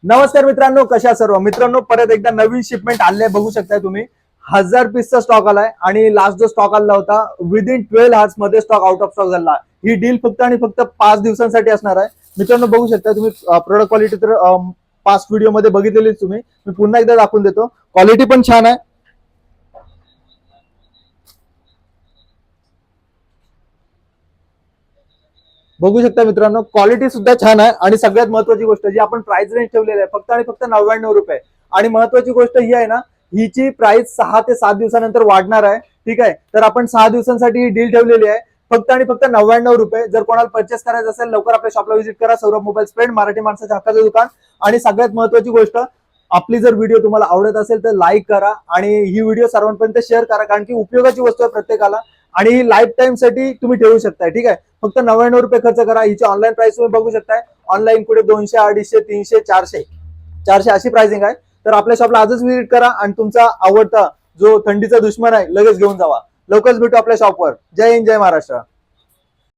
नमस्कार मित्रांनो, कशा सर्व मित्रांनो, परत एकदा नवीन शिपमेंट आले बघू शकताय तुम्ही. 1000 पीसचा स्टॉक आलाय आणि लास्ट जो स्टॉक आला होता विदिन 12 आवर्स मध्ये स्टॉक आउट ऑफ स्टॉक झाला. ही डील फक्त आणि फक्त 5 दिवसांसाठी असणार आहे. मित्रांनो बघू शकता तुम्ही, प्रोडक्ट क्वालिटी तर पास्ट व्हिडिओ मध्ये बघितलेलीच तुम्ही. मी पुन्हा एकदा दाखवून देतो. क्वालिटी पण छान आहे. बघू शकता मित्रांनो, क्वालिटी सुद्धा छान आहे आणि सगळ्यात महत्वाची गोष्ट जी आपण प्राइस रेंज ठेवलेली आहे फक्त आणि फक्त 99 रुपये. आणि महत्वाची गोष्ट ही आहे ना, हिची प्राइस 6 ते 7 दिवसानंतर वाढणार आहे. ठीक आहे, तर आपण 6 दिवसांसाठी ही डील ठेवलेली आहे फक्त आणि फक्त 99 रुपये. जर कोणाला परचेस करायचं असेल लवकर आपल्या शॉपला व्हिजिट करा. सौरभ मोबाईल स्पेंड, मराठी माणसाच्या हक्काचं दुकान. आणि सगळ्यात महत्वाची गोष्ट, आपली जर व्हिडिओ तुम्हाला आवडत असेल तर लाईक करा आणि ही व्हिडिओ सर्वांपर्यंत शेअर करा, कारण की उपयोगाची वस्तू आहे प्रत्येकाला आणि लाईफ टाइम साठी तुम्ही ठेवू शकताय. ठीक आहे, फक्त 99 रुपये खर्च करा. हिची ऑनलाईन प्राइस तुम्ही बघू शकताय. ऑनलाईन कुठे 200, 250, 300, 400 अशी प्राइसिंग आहे. तर आपल्या शॉपला आजच व्हिजिट करा आणि तुमचा आवडता जो थंडीचा दुश्मन आहे लगेच घेऊन जावा. लवकरच भेटू आपल्या शॉपवर. जय हिंद, जय महाराष्ट्र.